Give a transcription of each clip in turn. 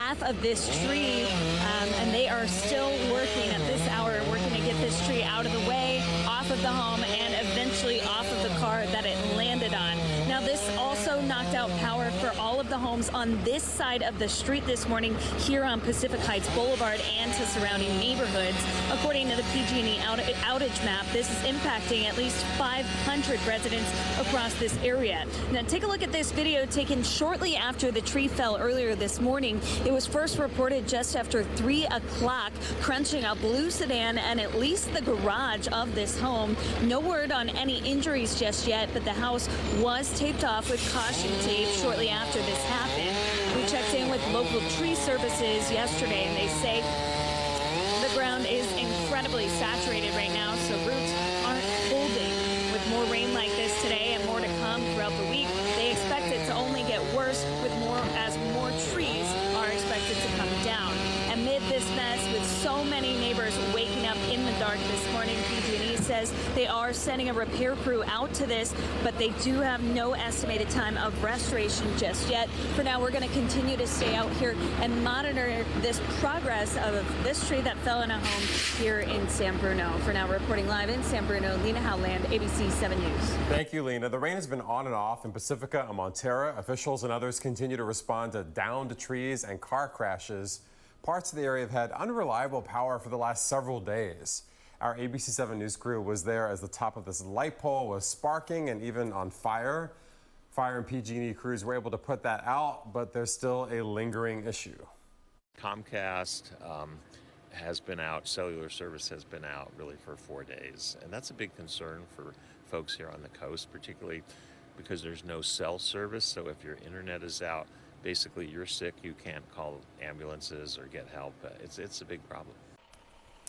half of this tree, and they are still working at this hour, working to get this tree out of the way, off of the home, and eventually off of the car that it landed on. Now, this also knocked out power for all of the homes on this side of the street this morning here on Pacific Heights Boulevard and to surrounding neighborhoods. According to the PG&E outage map, this is impacting at least 500 residents across this area. Now, take a look at this video taken shortly after the tree fell earlier this morning. It was first reported just after 3 o'clock, crunching a blue sedan and at least the garage of this home. No word on any injuries just yet, but the house was taped off with caution tape shortly after this happened. We checked in with local tree services yesterday, and they say the ground is incredibly saturated right now, so roots aren't holding. With more rain like this today and more to come throughout the week, they expect it to only get worse as more trees are expected to come down. Amid this mess, with so many neighbors waking up in the dark this morning, PG&E says they are sending a repair crew out to this, but they do have no estimated time of restoration just yet. For now, we're going to continue to stay out here and monitor this progress of this tree that fell in a home here in San Bruno. For now, reporting live in San Bruno, Lena Howland, ABC7 News. Thank you, Lena. The rain has been on and off in Pacifica and Montera. Officials and others continue to respond to downed trees and car crashes. Parts of the area have had unreliable power for the last several days. Our ABC7 News crew was there as the top of this light pole was sparking and even on fire. Fire and PG&E crews were able to put that out, but there's still a lingering issue. Comcast has been out, cellular service has been out really for 4 days, and that's a big concern for folks here on the coast, particularly because there's no cell service. So if your internet is out, basically you're sick, you can't call ambulances or get help. It's a big problem.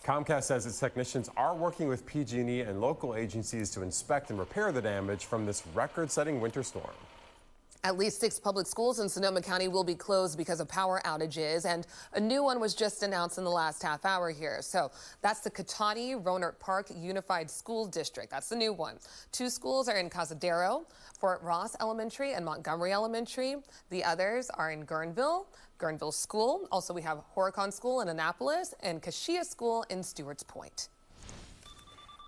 Comcast says its technicians are working with PG&E and local agencies to inspect and repair the damage from this record-setting winter storm. At least 6 public schools in Sonoma County will be closed because of power outages, and a new one was just announced in the last half hour here. So that's the Catati Rohnert Park Unified School District. That's the new one. 2 schools are in Casadero, Fort Ross Elementary and Montgomery Elementary. The others are in Guerneville School. Also, we have Horicon School in Annapolis and Kashia School in Stewart's Point.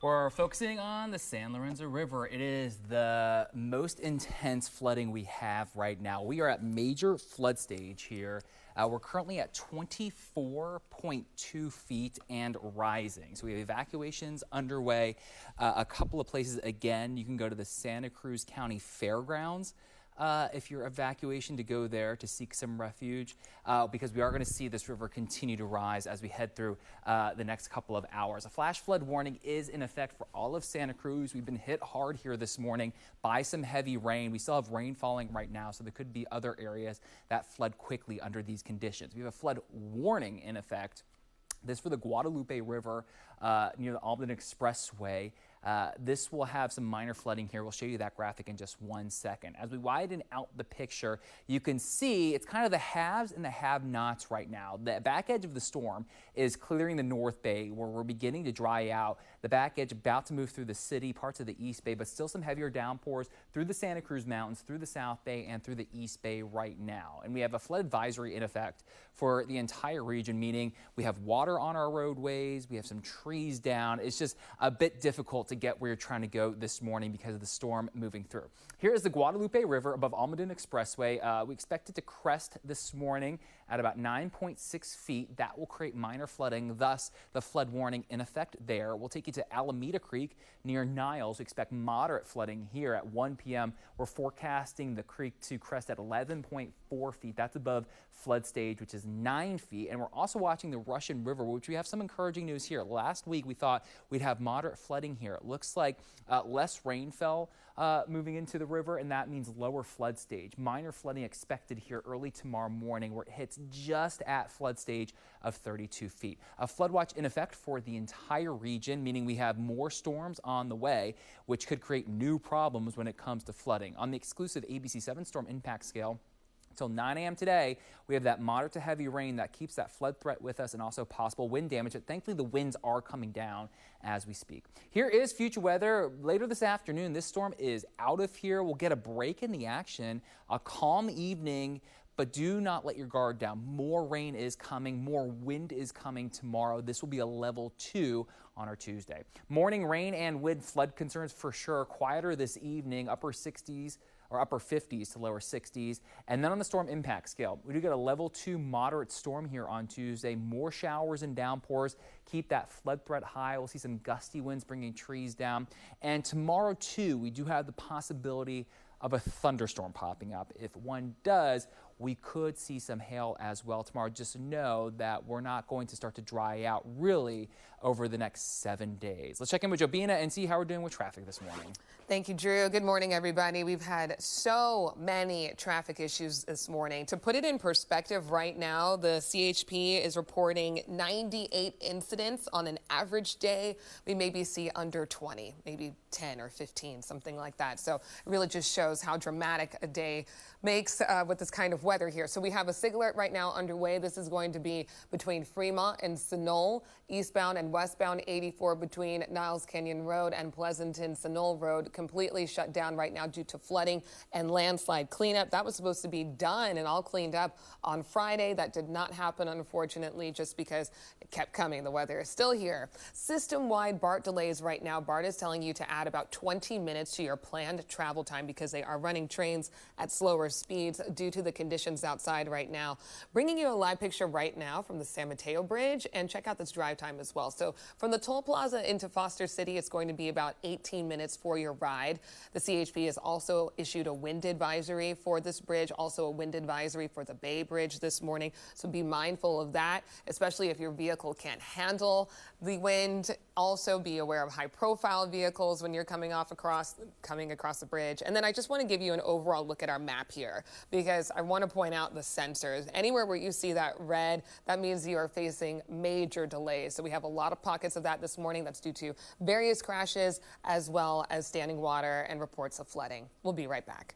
We're focusing on the San Lorenzo River. It is the most intense flooding we have right now. We are at major flood stage here. We're currently at 24.2 feet and rising. So we have evacuations underway. A couple of places, again, you can go to the Santa Cruz County Fairgrounds if you're evacuation to go there to seek some refuge, because we are going to see this river continue to rise as we head through the next couple of hours. A flash flood warning is in effect for all of Santa Cruz. We've been hit hard here this morning by some heavy rain. We still have rain falling right now, so there could be other areas that flood quickly under these conditions. We have a flood warning in effect. This for the Guadalupe River near the Albany Expressway. This will have some minor flooding here. We'll show you that graphic in just 1 second. As we widen out the picture, you can see it's kind of the haves and the have-nots right now. The back edge of the storm is clearing the North Bay, where we're beginning to dry out. The back edge about to move through the city, parts of the East Bay, but still some heavier downpours through the Santa Cruz Mountains, through the South Bay, and through the East Bay right now. And we have a flood advisory in effect for the entire region, meaning we have water on our roadways, we have some trees down. It's just a bit difficult to get where you're trying to go this morning because of the storm moving through. Here is the Guadalupe River above Almaden Expressway. We expect it to crest this morning at about 9.6 feet. That will create minor flooding, thus the flood warning in effect there. We'll take you to Alameda Creek near Niles. We expect moderate flooding here at 1 p.m. We're forecasting the creek to crest at 11.4 feet. That's above flood stage, which is 9 feet. And we're also watching the Russian River, which we have some encouraging news here. Last week, we thought we'd have moderate flooding here. It looks like less rain fell moving into the river, and that means lower flood stage. Minor flooding expected here early tomorrow morning, where it hits just at flood stage of 32 feet. A flood watch in effect for the entire region, meaning we have more storms on the way, which could create new problems when it comes to flooding. On the exclusive ABC7 storm impact scale, until 9 a.m. today, we have that moderate to heavy rain that keeps that flood threat with us and also possible wind damage. But thankfully, the winds are coming down as we speak. Here is future weather. Later this afternoon, this storm is out of here. We'll get a break in the action, a calm evening, but do not let your guard down. More rain is coming, more wind is coming tomorrow. This will be a level 2 on our Tuesday. Morning rain and wind flood concerns for sure. Quieter this evening, upper 60s or upper 50s to lower 60s. And then on the storm impact scale, we do get a level 2 moderate storm here on Tuesday. More showers and downpours. Keep that flood threat high. We'll see some gusty winds bringing trees down. And tomorrow too, we do have the possibility of a thunderstorm popping up. If one does, we could see some hail as well tomorrow. Just know that we're not going to start to dry out really over the next 7 days. Let's check in with Jobina and see how we're doing with traffic this morning. Thank you, Drew. Good morning, everybody. We've had so many traffic issues this morning. To put it in perspective, right now, the CHP is reporting 98 incidents on an average day. We maybe see under 20, maybe 10 or 15, something like that. So it really just shows how dramatic a day makes with this kind of weather here. So we have a SIG alert right now underway. This is going to be between Fremont and Sunol, eastbound and westbound 84 between Niles Canyon Road and Pleasanton Sunol Road, completely shut down right now due to flooding and landslide cleanup. That was supposed to be done and all cleaned up on Friday. That did not happen, unfortunately, just because it kept coming. The weather is still here. System-wide BART delays right now. BART is telling you to add about 20 minutes to your planned travel time because they are running trains at slower speeds due to the conditions outside right now. Bringing you a live picture right now from the San Mateo Bridge, and check out this drive time as well. So from the toll plaza into Foster City, it's going to be about 18 minutes for your ride. The CHP has also issued a wind advisory for this bridge, also a wind advisory for the Bay Bridge this morning. So be mindful of that, especially if your vehicle can't handle the wind. Also be aware of high profile vehicles when you're coming across the bridge. And then I just want to give you an overall look at our map here, because I want to point out the sensors. Anywhere where you see that red, that means you are facing major delays. So we have a lot of pockets of that this morning. That's due to various crashes as well as standing water and reports of flooding. We'll be right back.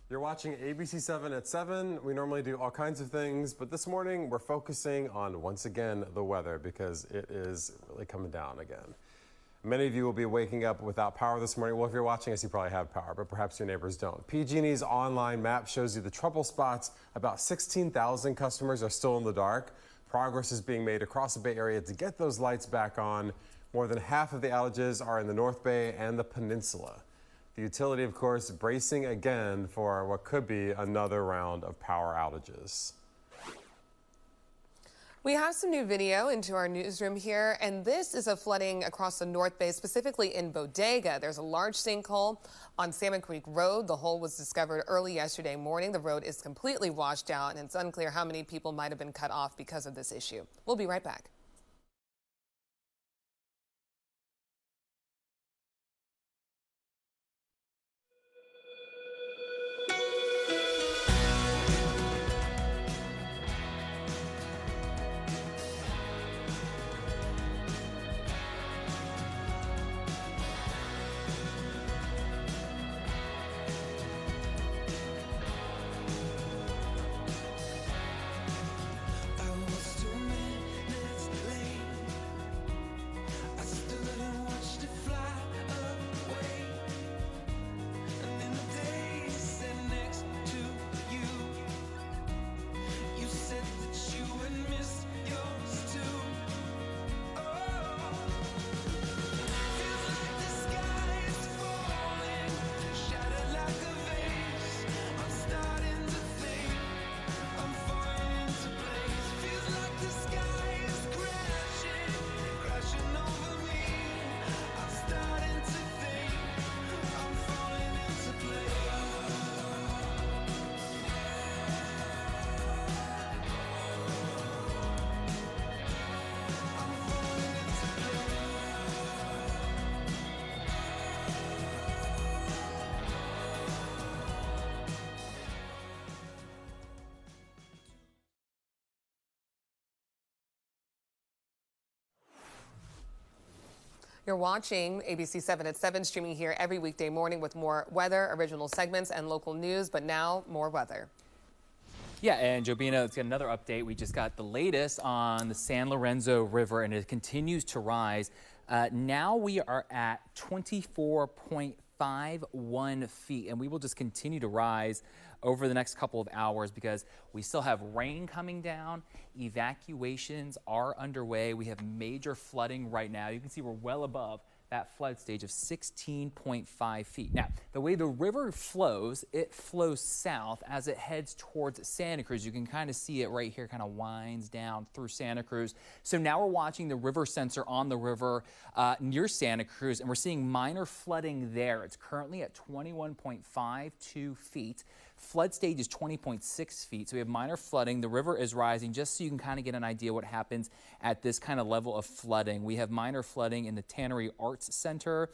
You're watching ABC7 at 7. We normally do all kinds of things, but this morning we're focusing on, once again, the weather because it is really coming down again. Many of you will be waking up without power this morning. Well, if you're watching us, you probably have power, but perhaps your neighbors don't. PG&E's online map shows you the trouble spots. About 16,000 customers are still in the dark. Progress is being made across the Bay Area to get those lights back on. More than half of the outages are in the North Bay and the peninsula. The utility, of course, bracing again for what could be another round of power outages. We have some new video into our newsroom here, and this is of flooding across the North Bay, specifically in Bodega. There's a large sinkhole on Salmon Creek Road. The hole was discovered early yesterday morning. The road is completely washed out, and it's unclear how many people might have been cut off because of this issue. We'll be right back. You're watching ABC7 at 7, streaming here every weekday morning with more weather, original segments, and local news. But now, more weather. Yeah, and Jobina, let's get another update. We just got the latest on the San Lorenzo River, and it continues to rise. Now we are at 24.51 feet, and we will just continue to rise over the next couple of hours because we still have rain coming down. Evacuations are underway. We have major flooding right now. You can see we're well above that flood stage of 16.5 feet. Now, the way the river flows, it flows south as it heads towards Santa Cruz. You can kind of see it right here, kind of winds down through Santa Cruz. So now we're watching the river sensor on the river near Santa Cruz, and we're seeing minor flooding there. It's currently at 21.52 feet. Flood stage is 20.6 feet, so we have minor flooding. The river is rising, just so you can kind of get an idea what happens at this kind of level of flooding. We have minor flooding in the Tannery Arts Center.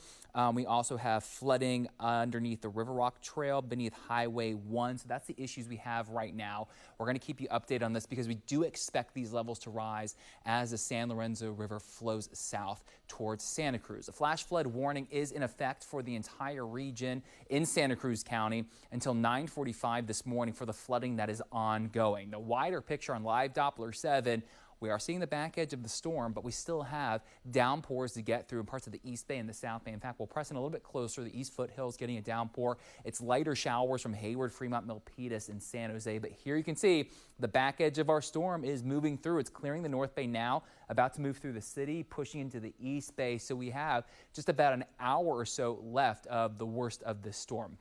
We also have flooding underneath the River Rock Trail beneath Highway 1. So that's the issues we have right now. We're going to keep you updated on this because we do expect these levels to rise as the San Lorenzo River flows south towards Santa Cruz. A flash flood warning is in effect for the entire region in Santa Cruz County until 9:45 this morning for the flooding that is ongoing. The wider picture on Live Doppler 7, we are seeing the back edge of the storm, but we still have downpours to get through in parts of the East Bay and the South Bay. In fact, we'll press in a little bit closer. The East Foothills getting a downpour. It's lighter showers from Hayward, Fremont, Milpitas, and San Jose. But here you can see the back edge of our storm is moving through. It's clearing the North Bay now, about to move through the city, pushing into the East Bay. So we have just about an hour or so left of the worst of this storm.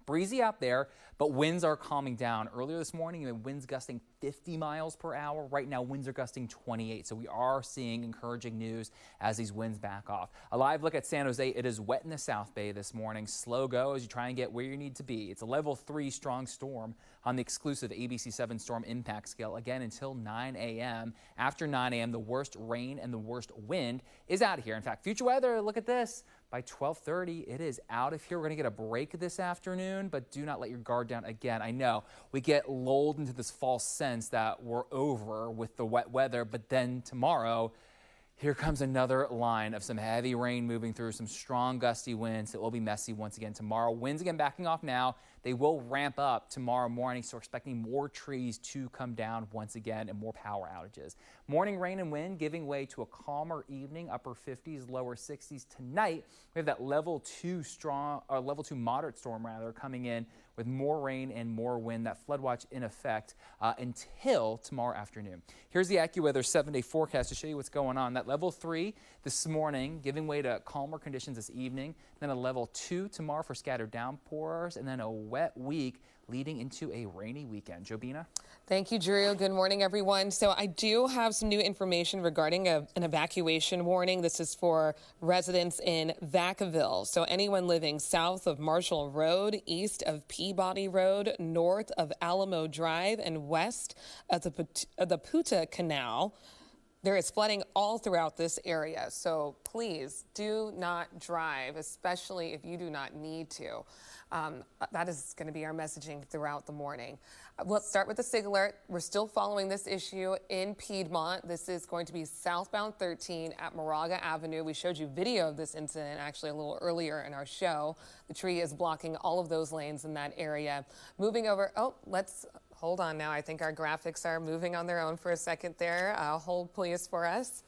Breezy out there, but winds are calming down. Earlier this morning, winds gusting 50 miles per hour. Right now, winds are gusting 28. So we are seeing encouraging news as these winds back off. A live look at San Jose. It is wet in the South Bay this morning. Slow go as you try and get where you need to be. It's a level 3 strong storm on the exclusive ABC7 storm impact scale, again, until 9 a.m. After 9 a.m., the worst rain and the worst wind is out of here. In fact, future weather, look at this. By 12:30, it is out of here. We're going to get a break this afternoon, but do not let your guard down again. I know we get lulled into this false sense that we're over with the wet weather, but then tomorrow, here comes another line of some heavy rain moving through, some strong gusty winds. It will be messy once again tomorrow. Winds again backing off now. They will ramp up tomorrow morning, so we're expecting more trees to come down once again and more power outages. Morning rain and wind giving way to a calmer evening, upper 50s, lower 60s. Tonight, we have that level 2 moderate storm coming in with more rain and more wind. That flood watch in effect until tomorrow afternoon. Here's the AccuWeather 7-day forecast to show you what's going on. That level 3 this morning giving way to calmer conditions this evening. Then a level 2 tomorrow for scattered downpours, and then a wet week leading into a rainy weekend. Jobina? Thank you, Drew. Good morning, everyone. So I do have some new information regarding an evacuation warning. This is for residents in Vacaville. So anyone living south of Marshall Road, east of Peabody Road, north of Alamo Drive, and west of the Puta Canal, there is flooding all throughout this area. So please do not drive, especially if you do not need to. That is going to be our messaging throughout the morning. Let's start with the SIG alert. We're still following this issue in Piedmont. This is going to be southbound 13 at Moraga Avenue. We showed you video of this incident actually a little earlier in our show. The tree is blocking all of those lanes in that area. Moving over, let's hold on now. I think our graphics are moving on their own for a second there. Hold please for us.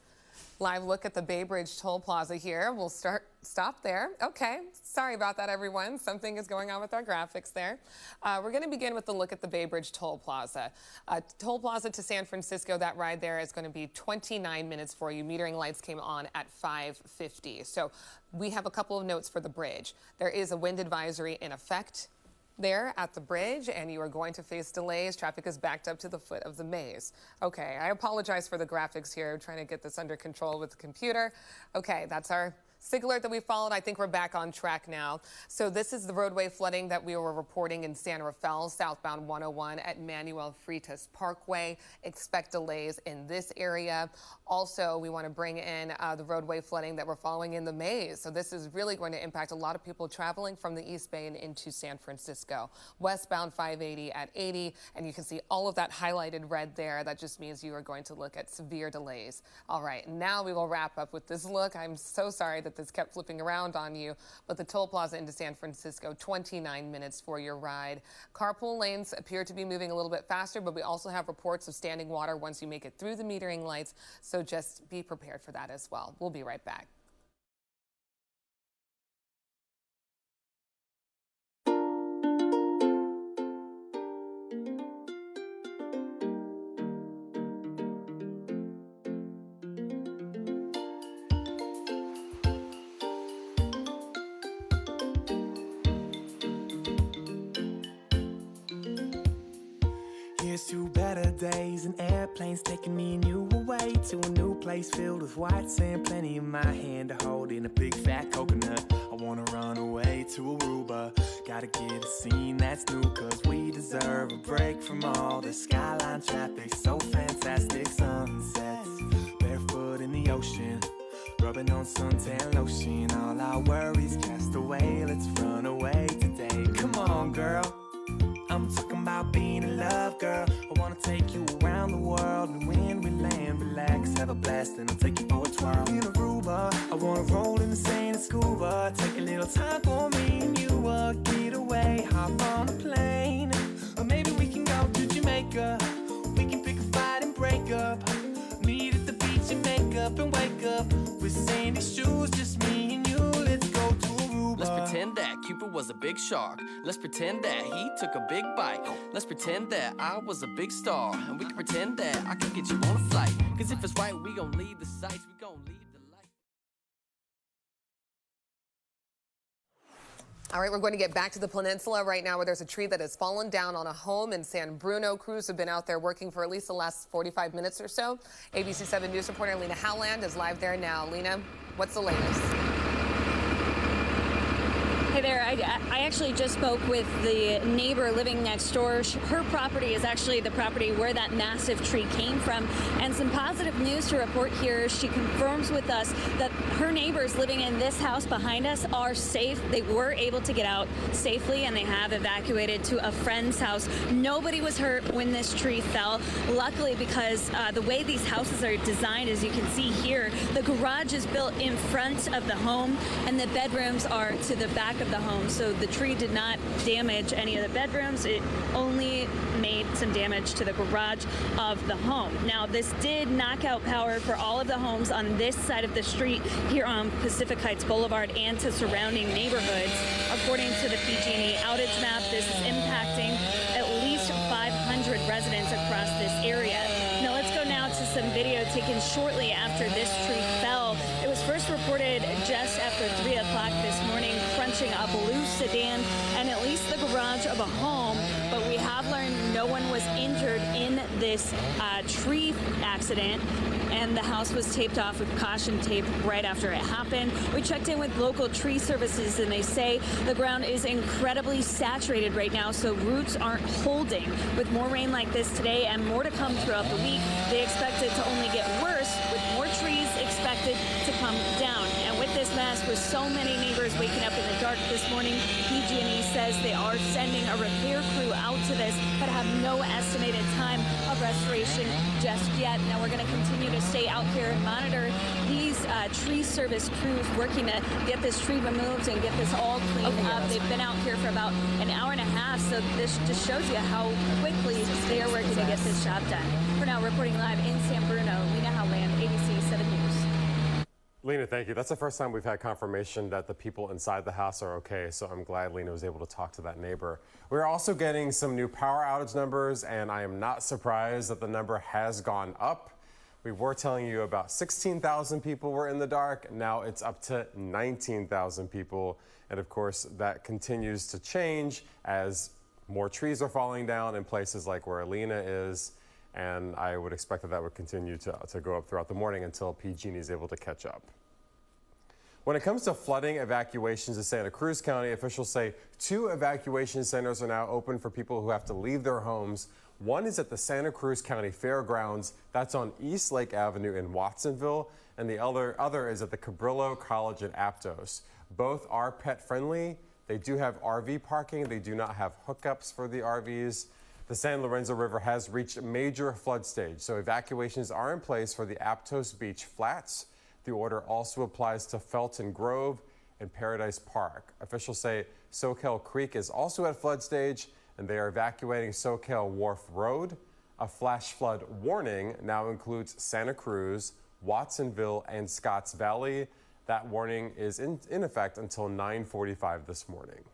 Live look at the Bay Bridge Toll Plaza here. We'll stop there. Okay, sorry about that, everyone. Something is going on with our graphics there. We're going to begin with the look at the Bay Bridge Toll Plaza. Toll Plaza to San Francisco, that ride there is going to be 29 minutes for you. Metering lights came on at 5:50. So we have a couple of notes for the bridge. There is a wind advisory in effect there at the bridge, and you are going to face delays. Traffic is backed up to the foot of the maze. Okay, I apologize for the graphics here, trying to get this under control with the computer. Okay, that's our SIG alert that we followed. I think we're back on track now. So this is the roadway flooding that we were reporting in San Rafael, southbound 101 at Manuel Freitas Parkway. Expect delays in this area. Also, we want to bring in the roadway flooding that we're following in the maze. So this is really going to impact a lot of people traveling from the East Bay and into San Francisco. Westbound 580 at 80, and you can see all of that highlighted red there. That just means you are going to look at severe delays. All right, now we will wrap up with this look. I'm so sorry that if this kept flipping around on you. But the toll plaza into San Francisco, 29 minutes for your ride. Carpool lanes appear to be moving a little bit faster, but we also have reports of standing water once you make it through the metering lights. So just be prepared for that as well. We'll be right back. Here's to better days and airplanes taking me and you away to a new place filled with white sand, plenty in my hand to hold in a big fat coconut. I wanna run away to Aruba, gotta get a scene that's new, cause we deserve a break from all the skyline traffic. So fantastic, sunsets, barefoot in the ocean, rubbing on suntan lotion, all our worries cast away. Let's run away today, come on girl. I'm talking about being in love, girl. I wanna take you around the world, and when we land, relax, have a blast, and I'll take you for a twirl. In Aruba, I wanna roll in the sand and scuba. Take a little time for me and you, get away, hop on a plane. Or maybe we can go to Jamaica. We can pick a fight and break up. Meet at the beach and make up and wake up with sandy shoes, just me and you. Let's go to Aruba. Let's pretend that Cupid was a big shark. Let's pretend that he took a big bite. Let's pretend that I was a big star. And we can pretend that I could get you on a flight. Cause if it's right, we gon' leave the sights. We gon' leave the light. All right, we're going to get back to the peninsula right now, where there's a tree that has fallen down on a home in San Bruno. Crews have been out there working for at least the last 45 minutes or so. ABC7 News reporter Lena Howland is live there now. Lena, what's the latest? Hey there, I actually just spoke with the neighbor living next door. Her property is actually the property where that massive tree came from. And some positive news to report here. She confirms with us that her neighbors living in this house behind us are safe. They were able to get out safely, and they have evacuated to a friend's house. Nobody was hurt when this tree fell. Luckily, because the way these houses are designed, as you can see here, the garage is built in front of the home, and the bedrooms are to the back of the home, so the tree did not damage any of the bedrooms. It only made some damage to the garage of the home. Now, this did knock out power for all of the homes on this side of the street here on Pacific Heights Boulevard and to surrounding neighborhoods. According to the PG&E outage map, this is impacting at least 500 residents across this area. Now, let's go now to some video taken shortly after this tree fell. It was first reported just after 3 o'clock this morning, crunching a blue sedan and at least the garage of a home. But we have learned no one was injured in this tree accident, and the house was taped off with caution tape right after it happened. We checked in with local tree services, and they say the ground is incredibly saturated right now, so roots aren't holding. With more rain like this today and more to come throughout the week, they expect it to only get worse, with more trees expected to come down. And with this mess, with so many neighbors waking up in the dark this morning, PG&E says they are sending a repair crew out to this, but have no estimated time of restoration just yet. Now, we're going to continue to stay out here and monitor these tree service crews working to get this tree removed and get this all cleaned up. They've been out here for about an hour and a half, so this just shows you how quickly they are working to get this job done. For now, reporting live in San Bruno, Lena Howland, ABC7 News. Lena, thank you. That's the first time we've had confirmation that the people inside the house are okay, so I'm glad Lena was able to talk to that neighbor. We're also getting some new power outage numbers, and I am not surprised that the number has gone up. We were telling you about 16,000 people were in the dark. Now it's up to 19,000 people. And of course, that continues to change as more trees are falling down in places like where Lena is. And I would expect that that would continue to go up throughout the morning until PG&E is able to catch up. When it comes to flooding evacuations in Santa Cruz County, officials say 2 evacuation centers are now open for people who have to leave their homes. One is at the Santa Cruz County Fairgrounds. That's on East Lake Avenue in Watsonville. And the other is at the Cabrillo College in Aptos. Both are pet friendly. They do have RV parking. They do not have hookups for the RVs. The San Lorenzo River has reached a major flood stage, so evacuations are in place for the Aptos Beach flats, The order also applies to Felton Grove and Paradise Park. Officials say Soquel Creek is also at flood stage, and they are evacuating Soquel Wharf Road. A flash flood warning now includes Santa Cruz, Watsonville, and Scotts Valley. That warning is in effect until 9:45 this morning.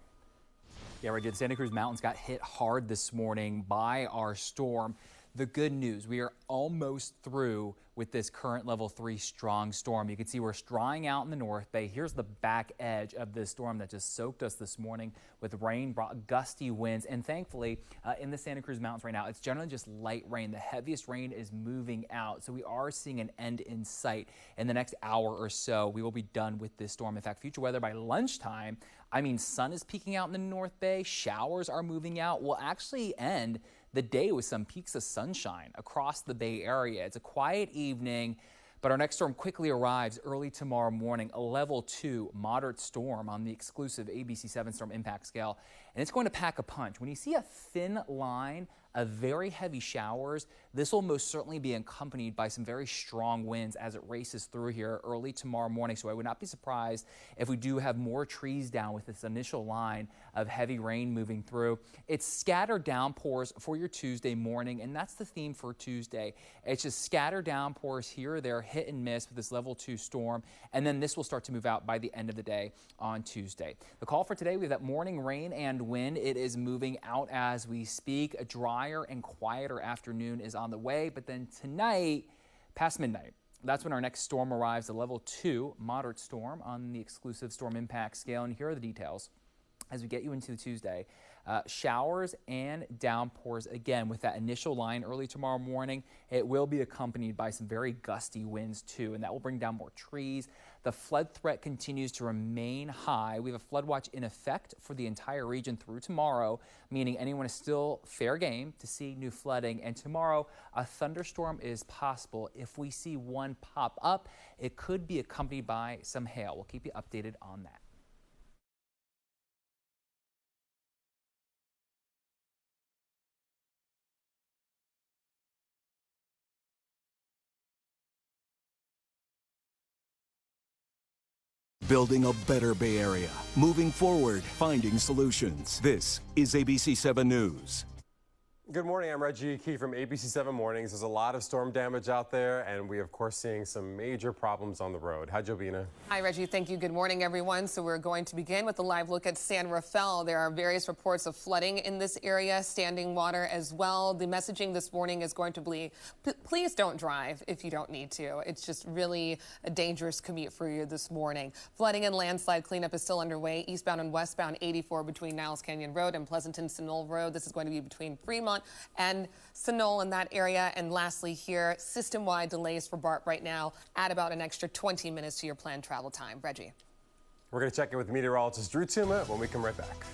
Yeah, right. The Santa Cruz Mountains got hit hard this morning by our storm. The good news, we are almost through with this current level 3 strong storm. You can see we're drying out in the North Bay. Here's the back edge of this storm that just soaked us this morning with rain, brought gusty winds. And thankfully, in the Santa Cruz Mountains right now, it's generally just light rain. The heaviest rain is moving out. So we are seeing an end in sight. In the next hour or so, we will be done with this storm. In fact, future weather by lunchtime, I mean, sun is peeking out in the North Bay. Showers are moving out. We'll actually end the day with some peaks of sunshine across the Bay Area. It's a quiet evening, but our next storm quickly arrives early tomorrow morning, a level 2 moderate storm on the exclusive ABC7 storm impact scale, and it's going to pack a punch. When you see a thin line of very heavy showers, this will most certainly be accompanied by some very strong winds as it races through here early tomorrow morning. So I would not be surprised if we do have more trees down with this initial line of heavy rain moving through. It's scattered downpours for your Tuesday morning, and that's the theme for Tuesday. It's just scattered downpours here or there, hit and miss with this level 2 storm, and then this will start to move out by the end of the day on Tuesday. The call for today, we have that morning rain and wind. It is moving out as we speak. A drier and quieter afternoon is on the way, but then tonight, past midnight, that's when our next storm arrives, a level 2 moderate storm on the exclusive storm impact scale. And here are the details as we get you into Tuesday. Showers and downpours again with that initial line early tomorrow morning. It will be accompanied by some very gusty winds too, and that will bring down more trees. The flood threat continues to remain high. We have a flood watch in effect for the entire region through tomorrow, meaning anyone is still fair game to see new flooding. And tomorrow, a thunderstorm is possible. If we see one pop up, it could be accompanied by some hail. We'll keep you updated on that. Building a better Bay Area. Moving forward, finding solutions. This is ABC7 News. Good morning, I'm Reggie Key from ABC7 Mornings. There's a lot of storm damage out there, and we, of course, seeing some major problems on the road. Hi, Jovina. Hi, Reggie. Thank you. Good morning, everyone. So we're going to begin with a live look at San Rafael. There are various reports of flooding in this area, standing water as well. The messaging this morning is going to be, please don't drive if you don't need to. It's just really a dangerous commute for you this morning. Flooding and landslide cleanup is still underway. Eastbound and westbound 84 between Niles Canyon Road and Pleasanton-Sunol Road. This is going to be between Fremont and Sunol in that area. And lastly here, system-wide delays for BART right now. Add about an extra 20 minutes to your planned travel time. Reggie. We're going to check in with meteorologist Drew Tuma when we come right back.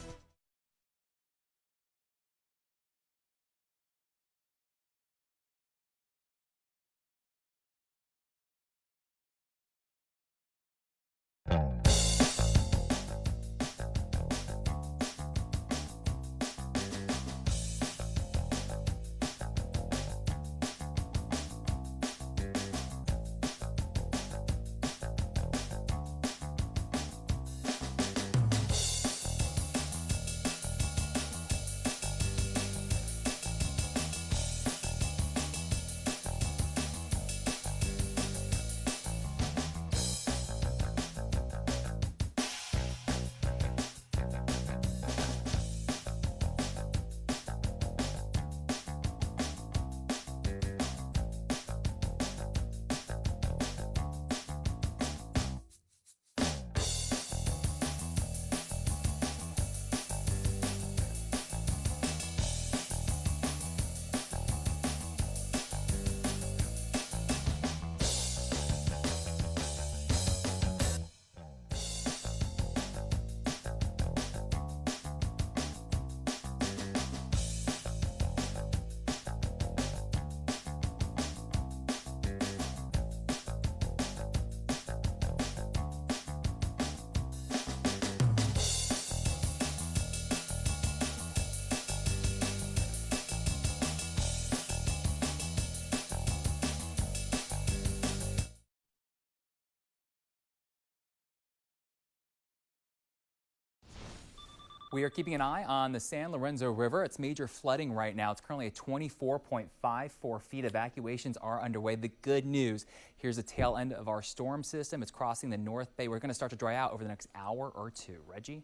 We are keeping an eye on the San Lorenzo River. It's major flooding right now. It's currently at 24.54 feet. Evacuations are underway. The good news, here's the tail end of our storm system. It's crossing the North Bay. We're going to start to dry out over the next hour or two. Reggie?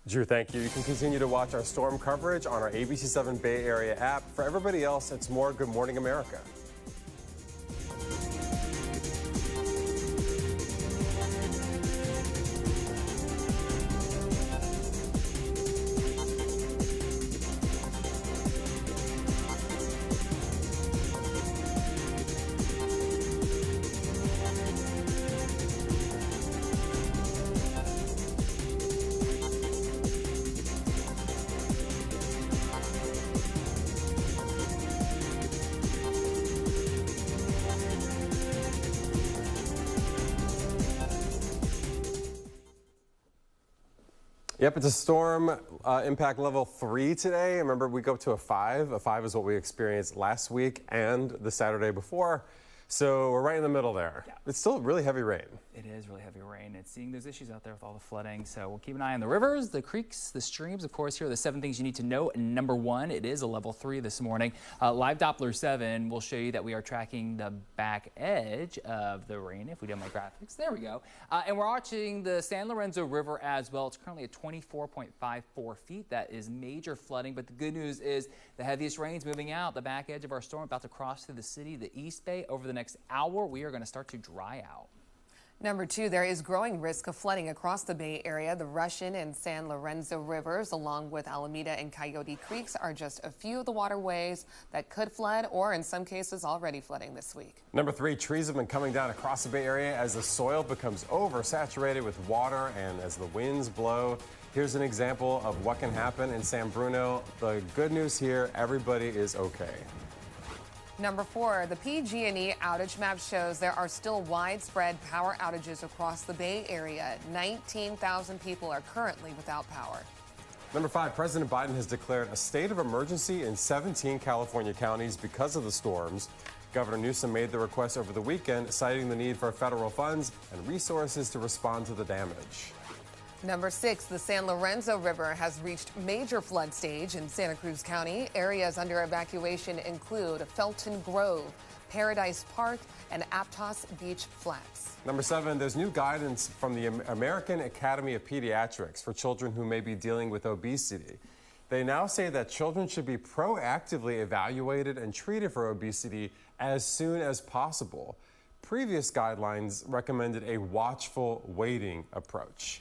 Drew, thank you. You can continue to watch our storm coverage on our ABC7 Bay Area app. For everybody else, it's more Good Morning America. Yep, it's a storm impact level 3 today. Remember, we go up to a 5. A 5 is what we experienced last week and the Saturday before. So we're right in the middle there. Yeah. It's still really heavy rain. It is really heavy rain. It's seeing those issues out there with all the flooding. So we'll keep an eye on the rivers, the creeks, the streams. Of course, here are the 7 things you need to know. Number 1, it is a level 3 this morning. Live Doppler 7 will show you that we are tracking the back edge of the rain. If we do my graphics, there we go. And we're watching the San Lorenzo River as well. It's currently at 24.54 feet. That is major flooding. But the good news is the heaviest rain is moving out. The back edge of our storm about to cross through the city, the East Bay. Over the next hour, we are going to start to dry out. Number 2, there is growing risk of flooding across the Bay Area. The Russian and San Lorenzo rivers, along with Alameda and Coyote Creeks, are just a few of the waterways that could flood or, in some cases, already flooding this week. Number 3, trees have been coming down across the Bay Area as the soil becomes oversaturated with water and as the winds blow. Here's an example of what can happen in San Bruno. The good news here, everybody is okay. Number 4, the PG&E outage map shows there are still widespread power outages across the Bay Area. 19,000 people are currently without power. Number 5, President Biden has declared a state of emergency in 17 California counties because of the storms. Governor Newsom made the request over the weekend, citing the need for federal funds and resources to respond to the damage. Number 6, the San Lorenzo River has reached major flood stage in Santa Cruz County. Areas under evacuation include Felton Grove, Paradise Park, and Aptos Beach Flats. Number 7, there's new guidance from the American Academy of Pediatrics for children who may be dealing with obesity. They now say that children should be proactively evaluated and treated for obesity as soon as possible. Previous guidelines recommended a watchful waiting approach.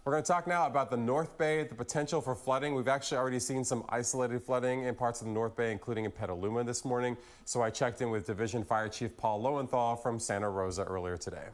We're going to talk now about the North Bay, the potential for flooding. We've actually already seen some isolated flooding in parts of the North Bay, including in Petaluma this morning. So I checked in with Division Fire Chief Paul Lowenthal from Santa Rosa earlier today.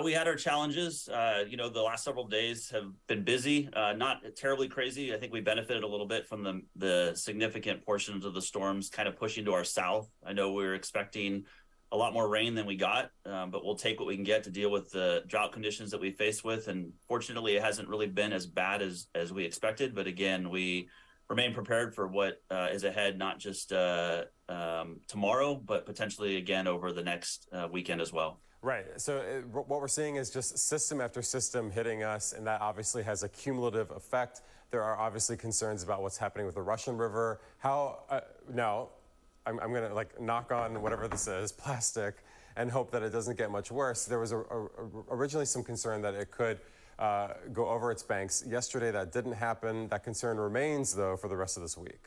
We had our challenges. The last several days have been busy, not terribly crazy. I think we benefited a little bit from the significant portions of the storms kind of pushing to our south. I know we were expecting a lot more rain than we got, but we'll take what we can get to deal with the drought conditions that we faced with. And fortunately, it hasn't really been as bad as we expected. But again, we remain prepared for what is ahead, not just tomorrow, but potentially again over the next weekend as well. Right. So what we're seeing is just system after system hitting us, and that obviously has a cumulative effect. There are obviously concerns about what's happening with the Russian River. Now, I'm going to knock on whatever this is, plastic, and hope that it doesn't get much worse. There was originally some concern that it could go over its banks. Yesterday, that didn't happen. That concern remains, though, for the rest of this week.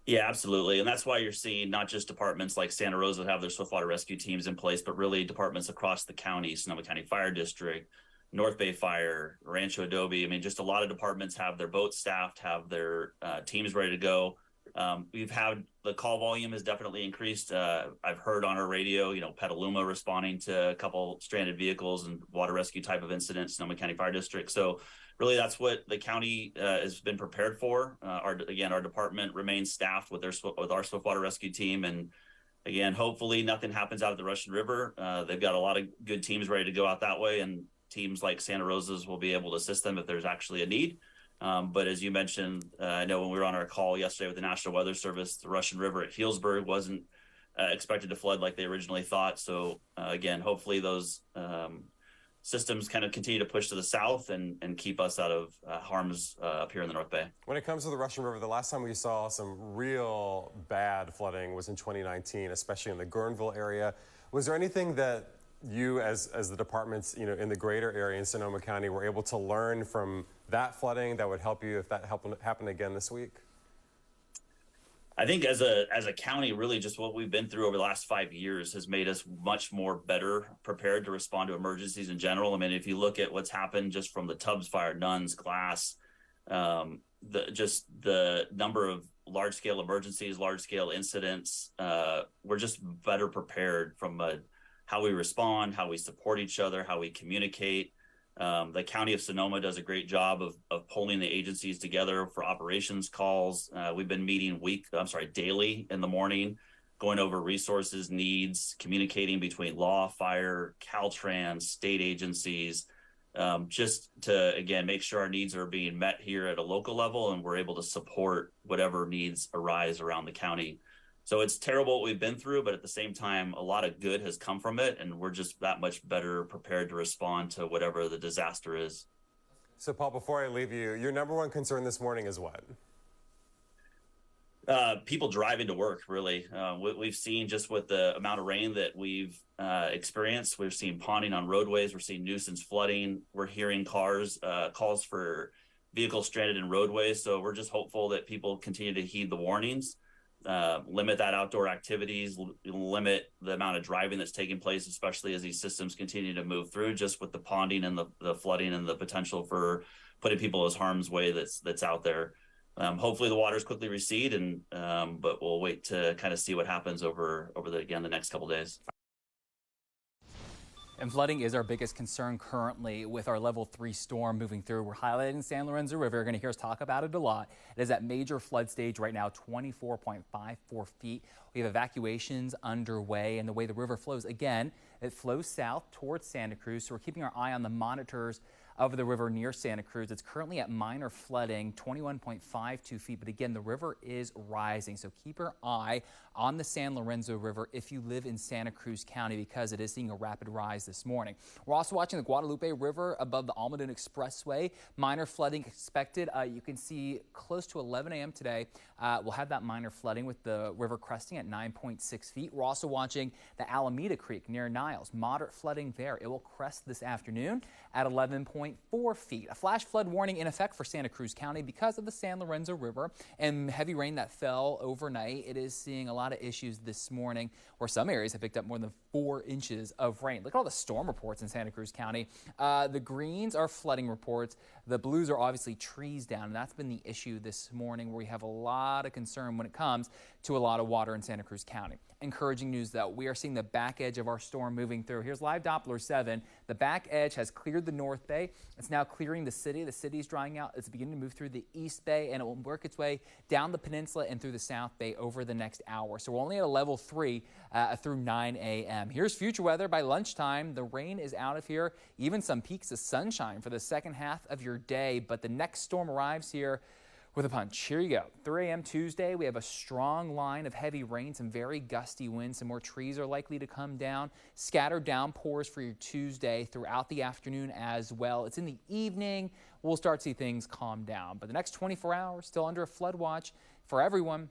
Yeah, absolutely. And that's why you're seeing not just departments like Santa Rosa have their swiftwater rescue teams in place, but really departments across the county, Sonoma County Fire District, North Bay Fire, Rancho Adobe. I mean, just a lot of departments have their boats staffed, have their teams ready to go. We've had the call volume has definitely increased. I've heard on our radio, Petaluma responding to a couple stranded vehicles and water rescue type of incidents, Sonoma County Fire District. So really that's what the county has been prepared for. Our department remains staffed with our swiftwater rescue team. And again, hopefully nothing happens out of the Russian River. They've got a lot of good teams ready to go out that way, and teams like Santa Rosa's will be able to assist them if there's actually a need. But as you mentioned, I know when we were on our call yesterday with the National Weather Service, the Russian River at Healdsburg wasn't expected to flood like they originally thought. So again, hopefully those systems kind of continue to push to the south and keep us out of harms up here in the North Bay. When it comes to the Russian River, the last time we saw some real bad flooding was in 2019, especially in the Guerneville area. Was there anything that you, as the departments, in the greater area in Sonoma County, were able to learn from that flooding that would help you if that happened again this week? I think as a county, really just what we've been through over the last 5 years has made us much more better prepared to respond to emergencies in general. I mean, if you look at what's happened just from the Tubbs fire, Nuns, Glass, the number of large-scale emergencies, large-scale incidents, we're just better prepared from how we respond, how we support each other, how we communicate. The County of Sonoma does a great job of pulling the agencies together for operations calls. We've been meeting daily in the morning, going over resources, needs, communicating between law, fire, Caltrans, state agencies, just to, again, make sure our needs are being met here at a local level and we're able to support whatever needs arise around the county. So it's terrible what we've been through, but at the same time, a lot of good has come from it, and we're just that much better prepared to respond to whatever the disaster is. So, Paul, before I leave you, your number one concern this morning is what? People driving to work, really. We've seen just with the amount of rain that we've experienced, we're seeing ponding on roadways, we're seeing nuisance flooding, we're hearing calls for vehicles stranded in roadways. So we're just hopeful that people continue to heed the warnings. Limit that outdoor activities, limit the amount of driving that's taking place, especially as these systems continue to move through, just with the ponding and the flooding and the potential for putting people as harm's way that's out there. Hopefully the waters quickly recede, but we'll wait to kind of see what happens over the next couple days. And flooding is our biggest concern currently with our level 3 storm moving through. We're highlighting San Lorenzo River. You're going to hear us talk about it a lot. It is at major flood stage right now, 24.54 feet. We have evacuations underway, and the way the river flows, again, it flows south towards Santa Cruz. So we're keeping our eye on the monitors of the river near Santa Cruz. It's currently at minor flooding, 21.52 feet. But again, the river is rising. So keep your eye on the San Lorenzo River if you live in Santa Cruz County, because it is seeing a rapid rise this morning. We're also watching the Guadalupe River above the Almaden Expressway. Minor flooding expected. You can see close to 11 a.m. today. We'll have that minor flooding with the river cresting at 9.6 feet. We're also watching the Alameda Creek near Niles. Moderate flooding there. It will crest this afternoon at 11.4 feet. A flash flood warning in effect for Santa Cruz County because of the San Lorenzo River and heavy rain that fell overnight. It is seeing a lot of issues this morning where some areas have picked up more than 4 inches of rain. Look at all the storm reports in Santa Cruz County. The greens are flooding reports. The blues are obviously trees down, and that's been the issue this morning, where we have a lot of concern when it comes to a lot of water in Santa Cruz County. Encouraging news, though. We are seeing the back edge of our storm moving through. Here's live Doppler 7. The back edge has cleared the North Bay. It's now clearing the city. The city is drying out. It's beginning to move through the East Bay, and it will work its way down the peninsula and through the South Bay over the next hour. So we're only at a level 3 through 9 a.m. Here's future weather. By lunchtime, the rain is out of here. Even some peaks of sunshine for the second half of your day, but the next storm arrives here with a punch. Here you go. 3 a.m. Tuesday, we have a strong line of heavy rain, some very gusty winds. Some more trees are likely to come down. Scattered downpours for your Tuesday throughout the afternoon as well. It's in the evening we'll start to see things calm down. But the next 24 hours, still under a flood watch for everyone.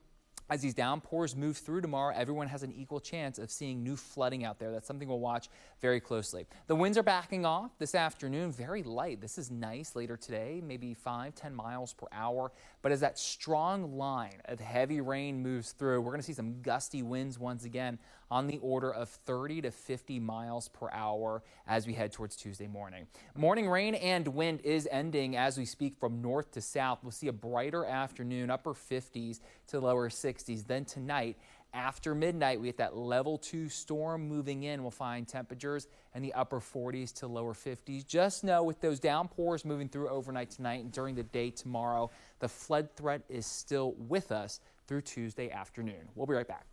As these downpours move through tomorrow, everyone has an equal chance of seeing new flooding out there. That's something we'll watch very closely. The winds are backing off this afternoon, very light. This is nice later today, maybe 5-10 miles per hour. But as that strong line of heavy rain moves through, we're going to see some gusty winds once again on the order of 30 to 50 miles per hour as we head towards Tuesday morning. Morning rain and wind is ending as we speak from north to south. We'll see a brighter afternoon, upper 50s to lower 60s. Then tonight, after midnight, we get that level 2 storm moving in. We'll find temperatures in the upper 40s to lower 50s. Just know with those downpours moving through overnight tonight and during the day tomorrow, the flood threat is still with us through Tuesday afternoon. We'll be right back.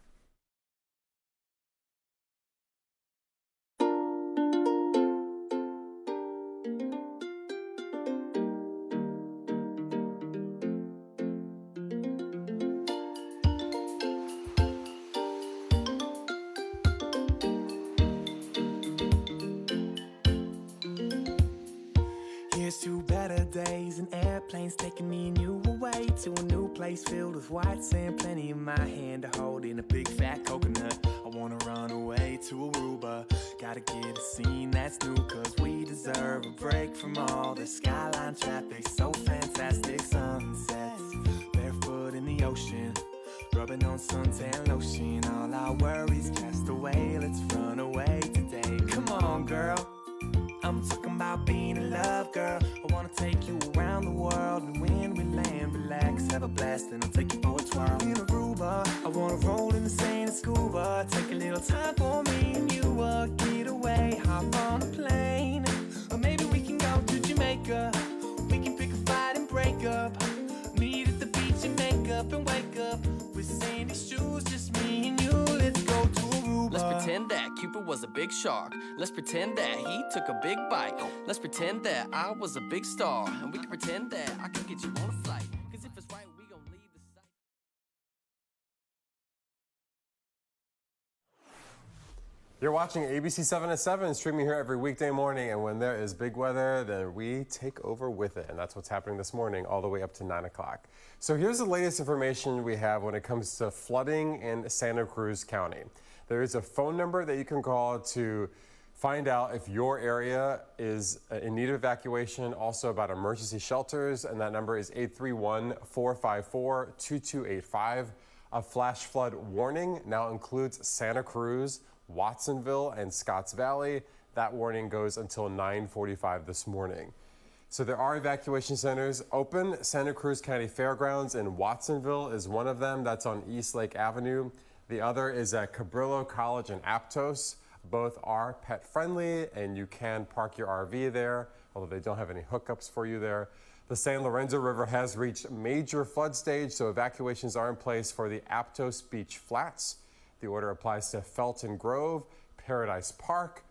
days and airplanes taking me and you away to a new place filled with white sand, plenty in my hand to hold in a big fat coconut. I wanna run away to Aruba, gotta get a scene that's new, cause we deserve a break from all the skyline traffic. So fantastic, sunsets, barefoot in the ocean, rubbing on suntan lotion, all our worries cast away. Let's run away today. Come on, girl, I'm talking about being in love, girl. I wanna take you around the world, and when we land, relax, have a blast, and I'll take you for a twirl in Aruba. I wanna roll in the sand and scuba, take a little time for me and you. Get away, hop on a plane, or maybe we can go to Jamaica. We can pick a fight and break up, meet at the beach and make up and wake up with sandy shoes, just me and you. Let's go to Aruba. Let's pretend that Cupid was a big shark. Let's pretend that he took a big bite. Let's pretend that I was a big star, and we can pretend that I could get you on a flight. Cause if it's right, we gon' leave the site. You're watching ABC7's, streaming here every weekday morning, and when there is big weather, then we take over with it, and that's what's happening this morning all the way up to 9 o'clock. So here's the latest information we have when it comes to flooding in Santa Cruz County. There is a phone number that you can call to find out if your area is in need of evacuation, also about emergency shelters, and that number is 831-454-2285. A flash flood warning now includes Santa Cruz, Watsonville, and Scotts Valley. That warning goes until 9:45 this morning. So there are evacuation centers open. Santa Cruz County Fairgrounds in Watsonville is one of them. That's on East Lake Avenue. The other is at Cabrillo College in Aptos. Both are pet friendly, and you can park your RV there, although they don't have any hookups for you there. The San Lorenzo River has reached major flood stage, so evacuations are in place for the Aptos Beach Flats. The order applies to Felton Grove, Paradise Park,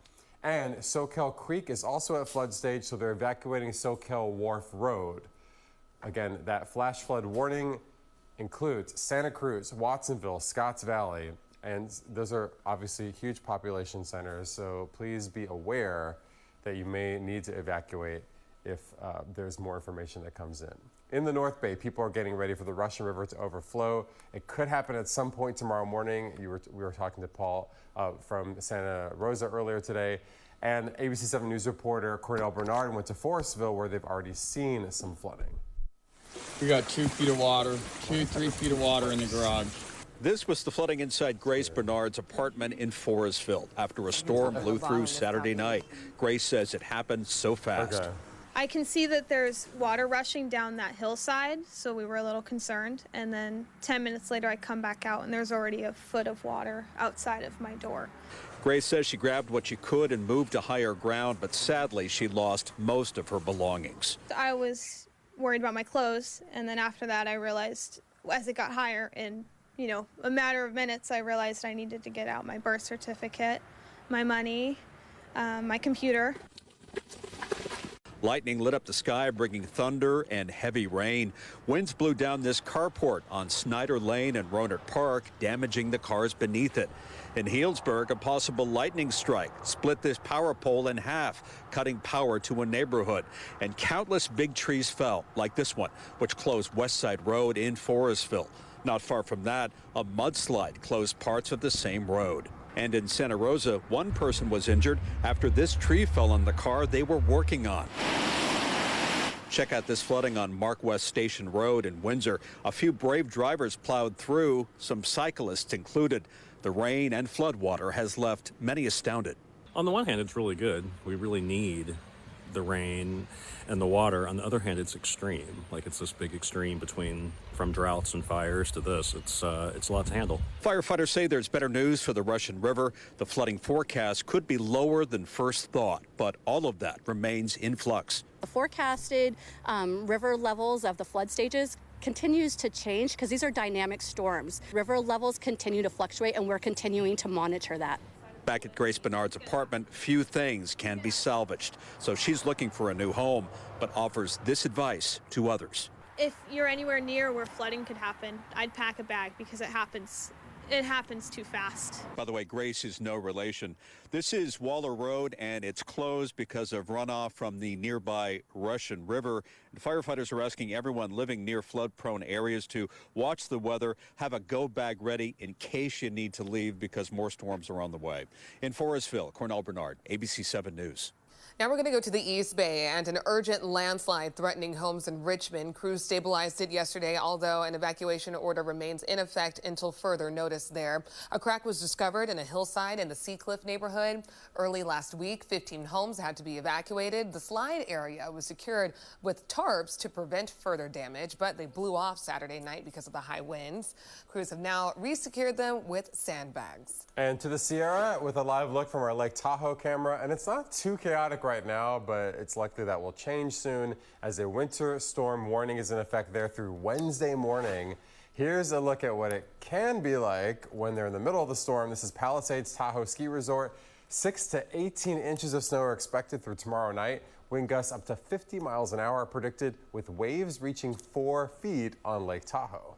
and Soquel Creek is also at flood stage, so they're evacuating Soquel Wharf Road. Again, that flash flood warning includes Santa Cruz, Watsonville, Scotts Valley, and those are obviously huge population centers, so please be aware that you may need to evacuate if there's more information that comes in. In the North Bay, people are getting ready for the Russian River to overflow. It could happen at some point tomorrow morning. We were talking to Paul from Santa Rosa earlier today. And ABC7 News reporter Cornell Bernard went to Forestville, where they've already seen some flooding. We got 2 feet of water, 3 feet of water in the garage. This was the flooding inside Grace Bernard's apartment in Forestville after a storm blew through Saturday night. Grace says it happened so fast. Okay. I can see that there's water rushing down that hillside, so we were a little concerned. And then 10 minutes later, I come back out, and there's already a foot of water outside of my door. Grace says she grabbed what she could and moved to higher ground, but sadly, she lost most of her belongings. I was worried about my clothes, and then after that, I realized as it got higher, in a matter of minutes, I realized I needed to get out my birth certificate, my money, my computer. Lightning lit up the sky, bringing thunder and heavy rain. Winds blew down this carport on Snyder Lane and Rohnert Park, damaging the cars beneath it. In Healdsburg, a possible lightning strike split this power pole in half, cutting power to a neighborhood. And countless big trees fell, like this one, which closed West Side Road in Forestville. Not far from that, a mudslide closed parts of the same road. And in Santa Rosa, one person was injured after this tree fell on the car they were working on. Check out this flooding on Mark West Station Road in Windsor. A few brave drivers plowed through, some cyclists included. The rain and floodwater has left many astounded. On the one hand, it's really good. We really need the rain and the water. On the other hand, it's extreme. Like, it's this big extreme from droughts and fires to this. It's a lot to handle. Firefighters say there's better news for the Russian River. The flooding forecast could be lower than first thought, but all of that remains in flux. The forecasted river levels of the flood stages continues to change because these are dynamic storms. River levels continue to fluctuate, and we're continuing to monitor that. Back at Grace Bernard's apartment, few things can be salvaged. So she's looking for a new home, but offers this advice to others. If you're anywhere near where flooding could happen, I'd pack a bag because it happens it happens too fast. By the way, Grace is no relation. This is Waller Road, and it's closed because of runoff from the nearby Russian River. And firefighters are asking everyone living near flood-prone areas to watch the weather, have a go bag ready in case you need to leave because more storms are on the way. In Forestville, Cornell Bernard, ABC7 News. Now we're going to go to the East Bay and an urgent landslide threatening homes in Richmond. Crews stabilized it yesterday, although an evacuation order remains in effect until further notice there. A crack was discovered in a hillside in the Seacliff neighborhood. Early last week, 15 homes had to be evacuated. The slide area was secured with tarps to prevent further damage, but they blew off Saturday night because of the high winds. Crews have now resecured them with sandbags. And to the Sierra with a live look from our Lake Tahoe camera, and it's not too chaotic right now, but it's likely that will change soon as a winter storm warning is in effect there through Wednesday morning. Here's a look at what it can be like when they're in the middle of the storm. This is Palisades Tahoe Ski Resort. 6 to 18 inches of snow are expected through tomorrow night. Wind gusts up to 50 miles an hour are predicted, with waves reaching 4 feet on Lake Tahoe.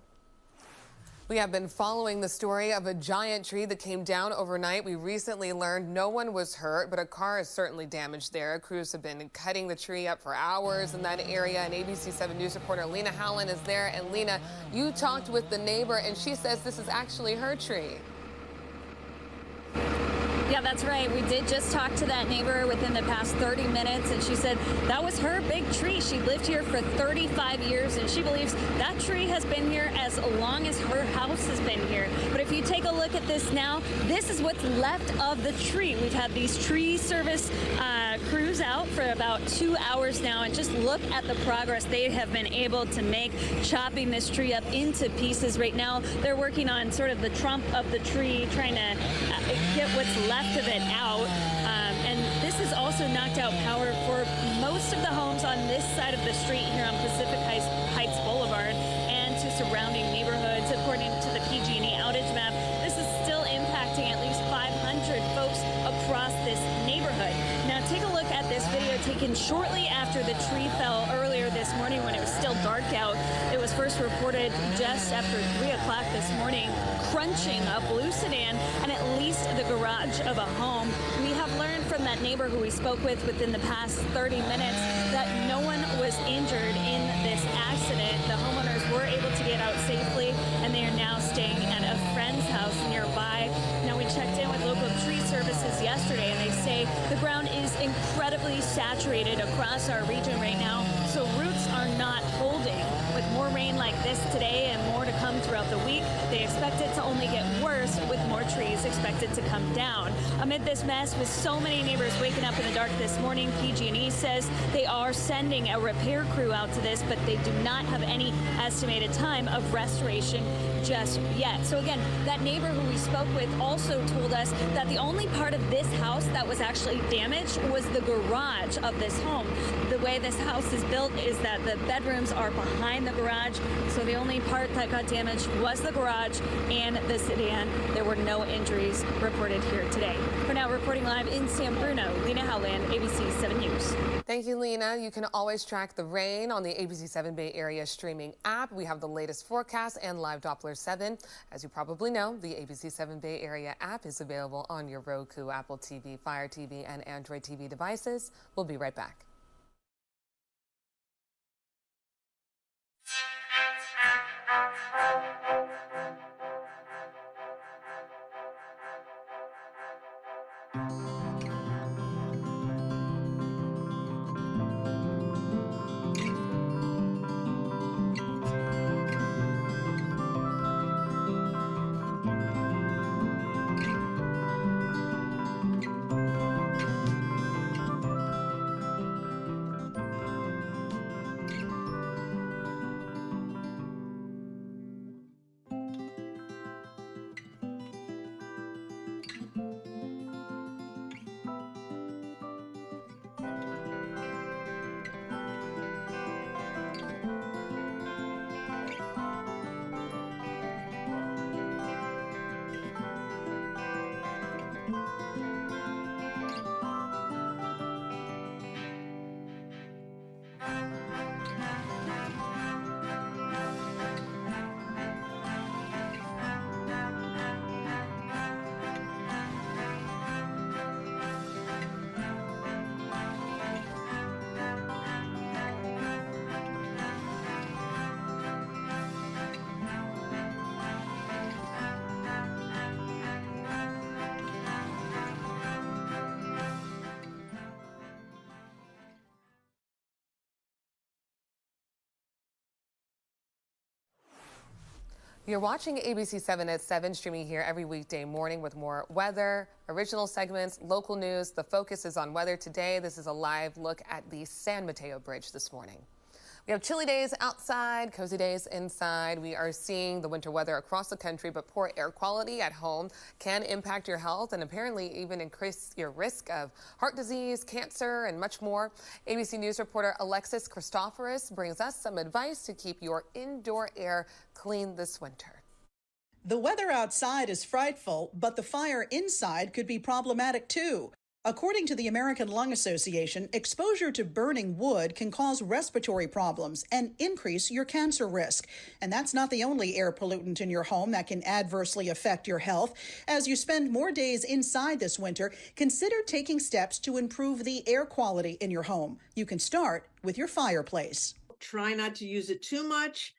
We have been following the story of a giant tree that came down overnight. We recently learned no one was hurt, but a car is certainly damaged there. Crews have been cutting the tree up for hours in that area, and ABC7 News reporter Lena Howland is there. And Lena, you talked with the neighbor, and she says this is actually her tree. Yeah, that's right. We did just talk to that neighbor within the past 30 minutes, and she said that was her big tree. She lived here for 35 years, and she believes that tree has been here as long as her house has been here. But if you take a look at this now, this is what's left of the tree. We've had these tree service crews out for about 2 hours now, and just look at the progress they have been able to make chopping this tree up into pieces. Right now, they're working on sort of the trunk of the tree, trying to get what's left of it out, and this has also knocked out power for most of the homes on this side of the street here on Pacific Heights Boulevard and to surrounding neighborhoods. According to the PG&E outage map, this is still impacting at least 500 folks across this neighborhood. Now take a look at this video taken shortly after the tree fell earlier this morning when it was still dark out. It was first reported just after 3 o'clock this morning, crunching a blue sedan and at least the garage of a home. We have learned from that neighbor who we spoke with within the past 30 minutes that no one was injured in this accident. The homeowners were able to get out safely, and they are now staying at a friend's house nearby. Now, we checked in with local tree services yesterday, and they say the ground is incredibly saturated across our region right now, so roots are not holding. With more rain like this today and more to come throughout the week, they expect it to only get worse with more trees expected to come down. Amid this mess, with so many neighbors waking up in the dark this morning, PG&E says they are sending a repair crew out to this, but they do not have any estimated time of restoration just yet. So again, that neighbor who we spoke with also told us that the only part of this house that was actually damaged was the garage of this home. The way this house is built is that the bedrooms are behind the garage, so the only part that got damaged was the garage and the sedan. There were no injuries reported here today. For now, reporting live in San Bruno, Lena Howland, ABC7 News. Thank you, Lena. You can always track the rain on the ABC7 Bay Area streaming app. We have the latest forecast and live Doppler 7. As you probably know, the ABC7 Bay Area app is available on your Roku, Apple TV, Fire TV, and Android TV devices. We'll be right back. You're watching ABC7 at 7, streaming here every weekday morning with more weather, original segments, local news. The focus is on weather today. This is a live look at the San Mateo Bridge this morning. We have chilly days outside, cozy days inside. We are seeing the winter weather across the country, but poor air quality at home can impact your health and apparently even increase your risk of heart disease, cancer, and much more. ABC News reporter Alexis Christoforous brings us some advice to keep your indoor air clean this winter. The weather outside is frightful, but the fire inside could be problematic too. According to the American Lung Association, exposure to burning wood can cause respiratory problems and increase your cancer risk. And that's not the only air pollutant in your home that can adversely affect your health. As you spend more days inside this winter, consider taking steps to improve the air quality in your home. You can start with your fireplace. Try not to use it too much.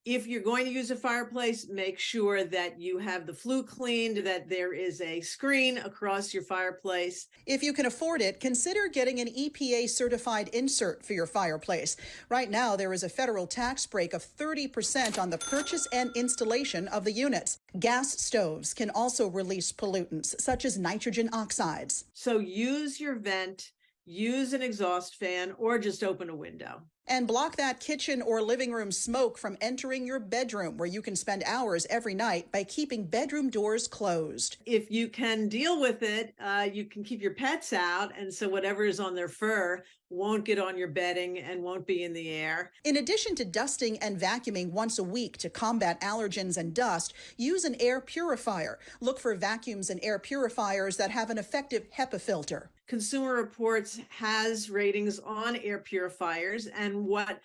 If you're going to use a fireplace, make sure that you have the flue cleaned, that there is a screen across your fireplace. If you can afford it, consider getting an EPA certified insert for your fireplace. Right now, there is a federal tax break of 30% on the purchase and installation of the units. Gas stoves can also release pollutants such as nitrogen oxides. So use your vent, use an exhaust fan, or just open a window. And block that kitchen or living room smoke from entering your bedroom, where you can spend hours every night by keeping bedroom doors closed. If you can deal with it, you can keep your pets out, and so whatever is on their fur won't get on your bedding and won't be in the air. In addition to dusting and vacuuming once a week to combat allergens and dust, use an air purifier. Look for vacuums and air purifiers that have an effective HEPA filter. Consumer Reports has ratings on air purifiers, and what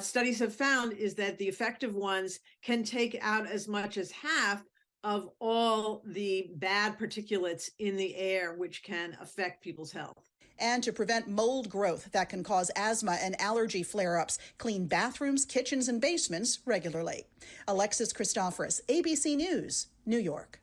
studies have found is that the effective ones can take out as much as half of all the bad particulates in the air, which can affect people's health. And to prevent mold growth that can cause asthma and allergy flare-ups, clean bathrooms, kitchens, and basements regularly. Alexis Christoforous, ABC News, New York.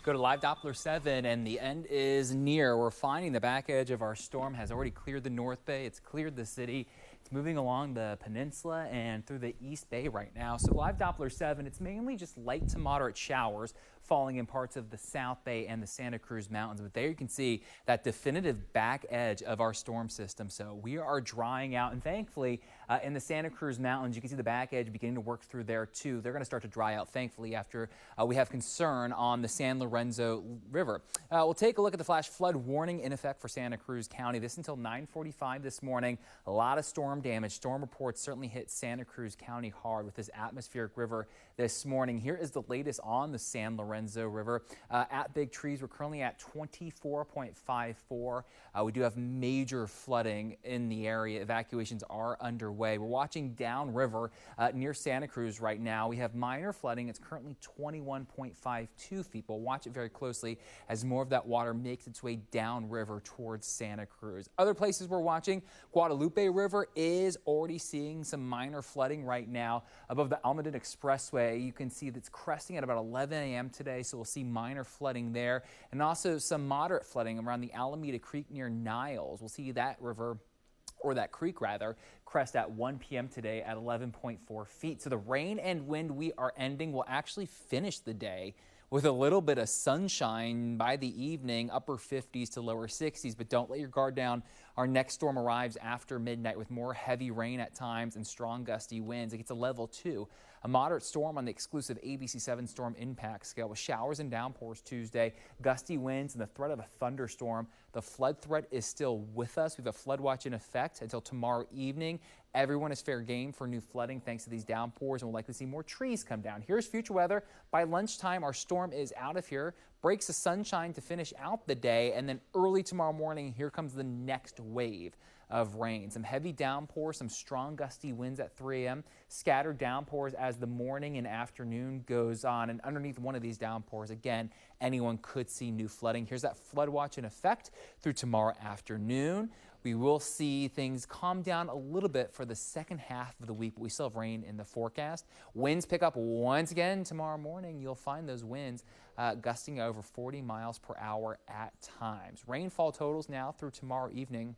Go to Live Doppler 7, and the end is near. We're finding the back edge of our storm has already cleared the North Bay. It's cleared the city. It's moving along the peninsula and through the East Bay right now. So Live Doppler 7, it's mainly just light to moderate showers falling in parts of the South Bay and the Santa Cruz Mountains. But there you can see that definitive back edge of our storm system. So we are drying out, and thankfully in the Santa Cruz Mountains, you can see the back edge beginning to work through there too. They're going to start to dry out, thankfully, after we have concern on the San Lorenzo River. We'll take a look at the flash flood warning in effect for Santa Cruz County. This until 9:45 this morning. A lot of storm damage. Storm reports certainly hit Santa Cruz County hard with this atmospheric river this morning. Here is the latest on the San Lorenzo River. At Big Trees, we're currently at 24.54. We do have major flooding in the area. Evacuations are underway. We're watching downriver near Santa Cruz right now. We have minor flooding. It's currently 21.52 feet. We'll watch it very closely as more of that water makes its way downriver towards Santa Cruz. Other places we're watching, Guadalupe River is already seeing some minor flooding right now above the Almaden Expressway. You can see that's cresting at about 11 a.m. today, so we'll see minor flooding there, and also some moderate flooding around the Alameda Creek near Niles. We'll see that river, or that creek rather, crest at 1 p.m. today at 11.4 feet. So the rain and wind we are ending will actually finish the day with a little bit of sunshine by the evening, upper 50s to lower 60s, but don't let your guard down. Our next storm arrives after midnight with more heavy rain at times and strong gusty winds. It gets a level 2. A moderate storm on the exclusive ABC7 storm impact scale with showers and downpours Tuesday, gusty winds, and the threat of a thunderstorm. The flood threat is still with us. We have a flood watch in effect until tomorrow evening. Everyone is fair game for new flooding thanks to these downpours, and we'll likely see more trees come down. Here's future weather. By lunchtime, our storm is out of here. Breaks the sunshine to finish out the day, and then early tomorrow morning, here comes the next wave of rain. Some heavy downpours, some strong gusty winds at 3 a.m., scattered downpours as the morning and afternoon goes on. And underneath one of these downpours, again, anyone could see new flooding. Here's that flood watch in effect through tomorrow afternoon. We will see things calm down a little bit for the second half of the week, but we still have rain in the forecast. Winds pick up once again tomorrow morning. You'll find those winds gusting over 40 miles per hour at times. Rainfall totals now through tomorrow evening.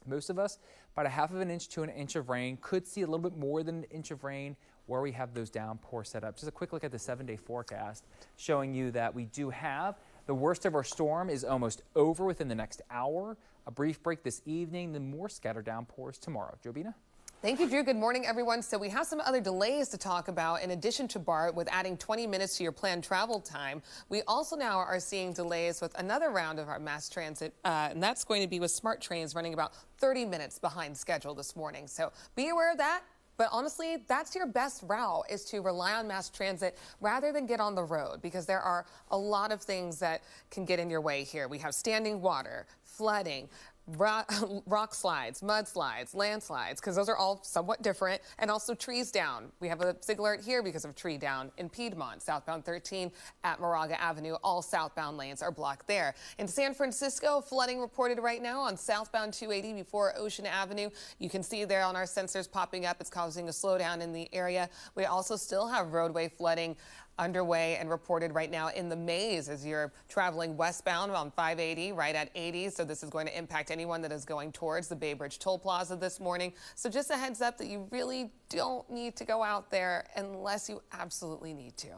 Most of us, about a half of an inch to an inch of rain. Could see a little bit more than an inch of rain where we have those downpours set up. Just a quick look at the 7-day forecast showing you that we do have the worst of our storm is almost over within the next hour. A brief break this evening, then more scattered downpours tomorrow. Jobina? Thank you, Drew. Good morning, everyone. So we have some other delays to talk about in addition to BART with adding 20 minutes to your planned travel time. We also now are seeing delays with another round of our mass transit, and that's going to be with smart trains running about 30 minutes behind schedule this morning. So be aware of that. But honestly, that's your best route, is to rely on mass transit rather than get on the road, because there are a lot of things that can get in your way here. We have standing water, flooding, rock slides, mudslides, landslides, because those are all somewhat different, and also trees down. We have a SIG alert here because of tree down in Piedmont, southbound 13 at Moraga Avenue. All southbound lanes are blocked there. In San Francisco, flooding reported right now on southbound 280 before Ocean Avenue. You can see there on our sensors popping up. It's causing a slowdown in the area. We also still have roadway flooding underway and reported right now in the maze as you're traveling westbound on 580 right at 80. So this is going to impact anyone that is going towards the Bay Bridge Toll Plaza this morning. So just a heads up that you really don't need to go out there unless you absolutely need to.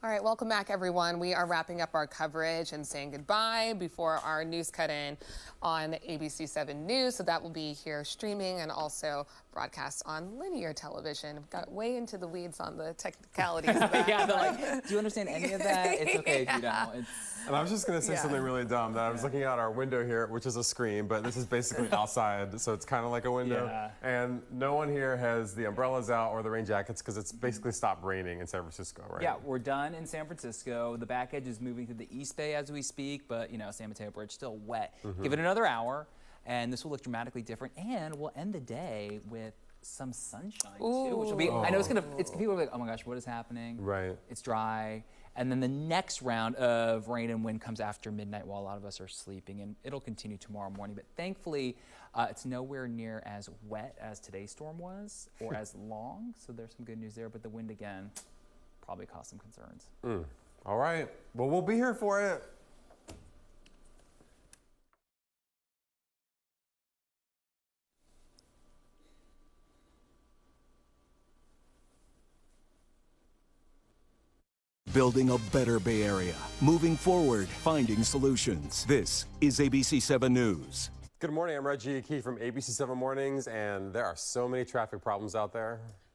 All right, welcome back, everyone. We are wrapping up our coverage and saying goodbye before our news cut-in on ABC7 News. So that will be here streaming and also broadcast on linear television. We've got way into the weeds on the technicalities of that. Yeah, they're like, do you understand any of that? It's okay if you don't. And I was just going to say something really dumb, that I was looking out our window here, which is a screen, but this is basically outside, so it's kind of like a window. Yeah. And no one here has the umbrellas out or the rain jackets because it's basically stopped raining in San Francisco, right? Yeah, we're done in San Francisco. The back edge is moving to the East Bay as we speak, but, you know, San Mateo Bridge still wet. Give it another hour, and this will look dramatically different, and we'll end the day with some sunshine, too, which will be, I know it's people are like, oh my gosh, what is happening? Right. It's dry. And then the next round of rain and wind comes after midnight while a lot of us are sleeping, and it'll continue tomorrow morning. But thankfully, it's nowhere near as wet as today's storm was or as long, so there's some good news there. But the wind, again, probably caused some concerns. All right. Well, we'll be here for it. Building a better Bay Area. Moving forward, finding solutions. This is ABC7 News. Good morning. I'm Reggie Key from ABC7 Mornings, and there are so many traffic problems out there.